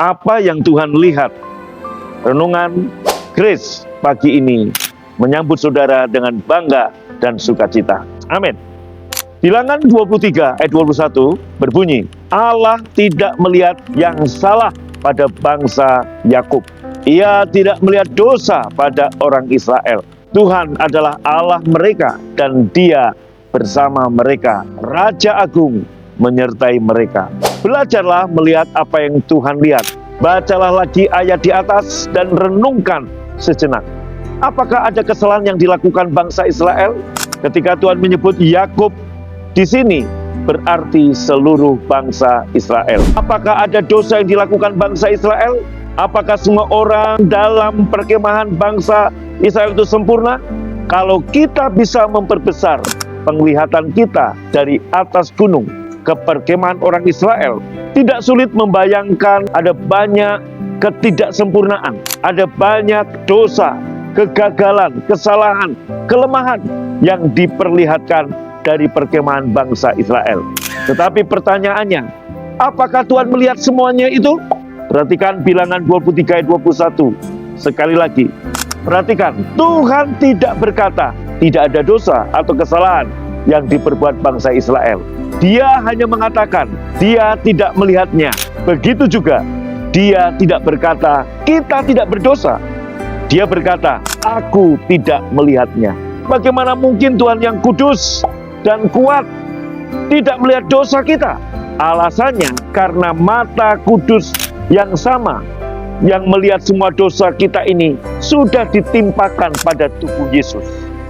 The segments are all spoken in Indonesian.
apa yang Tuhan lihat. Renungan Grace pagi ini menyambut saudara dengan bangga dan sukacita. Amin. Bilangan 23 ayat 21 berbunyi, Allah tidak melihat yang salah pada bangsa Yakub. Ia tidak melihat dosa pada orang Israel. Tuhan adalah Allah mereka dan Dia bersama mereka. Raja Agung menyertai mereka. Belajarlah melihat apa yang Tuhan lihat. Bacalah lagi ayat di atas dan renungkan sejenak. Apakah ada kesalahan yang dilakukan bangsa Israel? Ketika Tuhan menyebut Yakub di sini, berarti seluruh bangsa Israel. Apakah ada dosa yang dilakukan bangsa Israel? Apakah semua orang dalam perkemahan bangsa Israel itu sempurna? Kalau kita bisa memperbesar penglihatan kita dari atas gunung ke perkemahan orang Israel, tidak sulit membayangkan ada banyak ketidaksempurnaan, ada banyak dosa, kegagalan, kesalahan, kelemahan yang diperlihatkan dari perkemahan bangsa Israel. Tetapi pertanyaannya, apakah Tuhan melihat semuanya itu? Perhatikan bilangan 23 ayat 21. Sekali lagi, perhatikan, Tuhan tidak berkata tidak ada dosa atau kesalahan yang diperbuat bangsa Israel. Dia hanya mengatakan Dia tidak melihatnya. Begitu juga Dia tidak berkata kita tidak berdosa. Dia berkata aku tidak melihatnya. Bagaimana mungkin Tuhan yang kudus dan kuat tidak melihat dosa kita? Alasannya karena mata kudus yang sama yang melihat semua dosa kita ini sudah ditimpakan pada tubuh Yesus.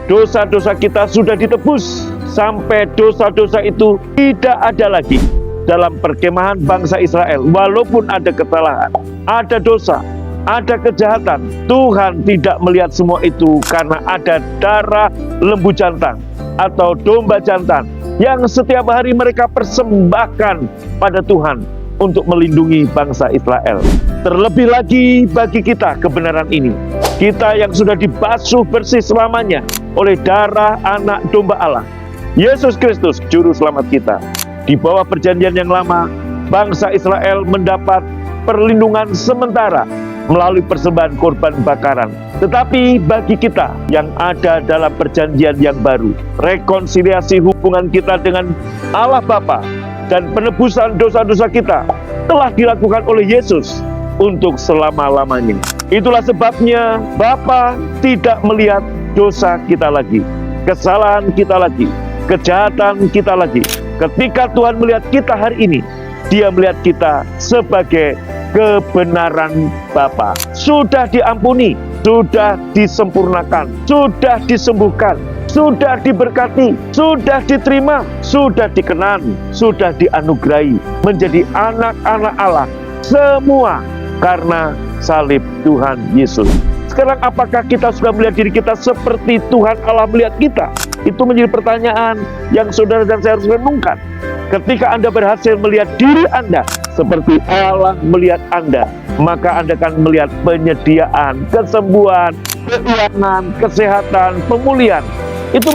Dosa-dosa kita sudah ditebus sampai dosa-dosa itu tidak ada lagi dalam perkemahan bangsa Israel. Walaupun ada kesalahan, ada dosa, ada kejahatan, Tuhan tidak melihat semua itu karena ada darah lembu jantan atau domba jantan yang setiap hari mereka persembahkan pada Tuhan untuk melindungi bangsa Israel. Terlebih lagi bagi kita kebenaran ini, kita yang sudah dibasuh bersih selamanya oleh darah anak domba Allah, Yesus Kristus, Juru Selamat kita. Di bawah perjanjian yang lama, bangsa Israel mendapat perlindungan sementara melalui persembahan korban bakaran. Tetapi bagi kita yang ada dalam perjanjian yang baru, rekonsiliasi hubungan kita dengan Allah Bapa dan penebusan dosa-dosa kita telah dilakukan oleh Yesus untuk selama-lamanya. Itulah sebabnya Bapa tidak melihat dosa kita lagi, kesalahan kita lagi, kejahatan kita lagi. Ketika Tuhan melihat kita hari ini, Dia melihat kita sebagai kebenaran Bapa. Sudah diampuni, sudah disempurnakan, sudah disembuhkan, sudah diberkati, sudah diterima, sudah dikenan, sudah dianugerahi menjadi anak-anak Allah. Semua karena salib Tuhan Yesus. Sekarang apakah kita sudah melihat diri kita seperti Tuhan Allah melihat kita? Itu menjadi pertanyaan yang saudara dan saya harus renungkan. Ketika Anda berhasil melihat diri Anda seperti Allah melihat Anda, maka Anda akan melihat penyediaan, kesembuhan, keuangan, kesehatan, pemulihan. Itu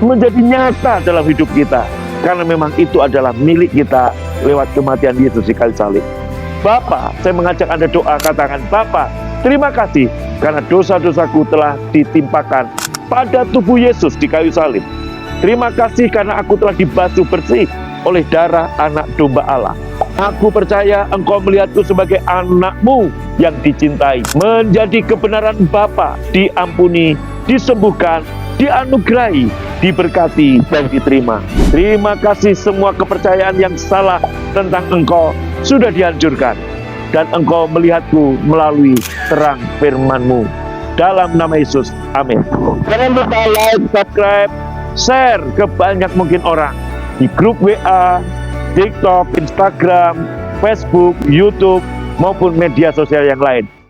menjadi nyata dalam hidup kita. Karena memang itu adalah milik kita lewat kematian Yesus di kayu salib. Bapa, saya mengajak Anda doa, katakan, Bapa, terima kasih karena dosa-dosaku telah ditimpakan pada tubuh Yesus di kayu salib. Terima kasih karena aku telah dibasuh bersih oleh darah anak domba Allah. Aku percaya Engkau melihatku sebagai anak-Mu yang dicintai. Menjadi kebenaran Bapa, diampuni, disembuhkan, dianugerahi, diberkati, dan diterima. Terima kasih semua kepercayaan yang salah tentang Engkau sudah dihancurkan. Dan Engkau melihatku melalui terang firman-Mu. Dalam nama Yesus, amin. Jangan lupa like, subscribe, share ke banyak mungkin orang. Di grup WA, TikTok, Instagram, Facebook, YouTube, maupun media sosial yang lain.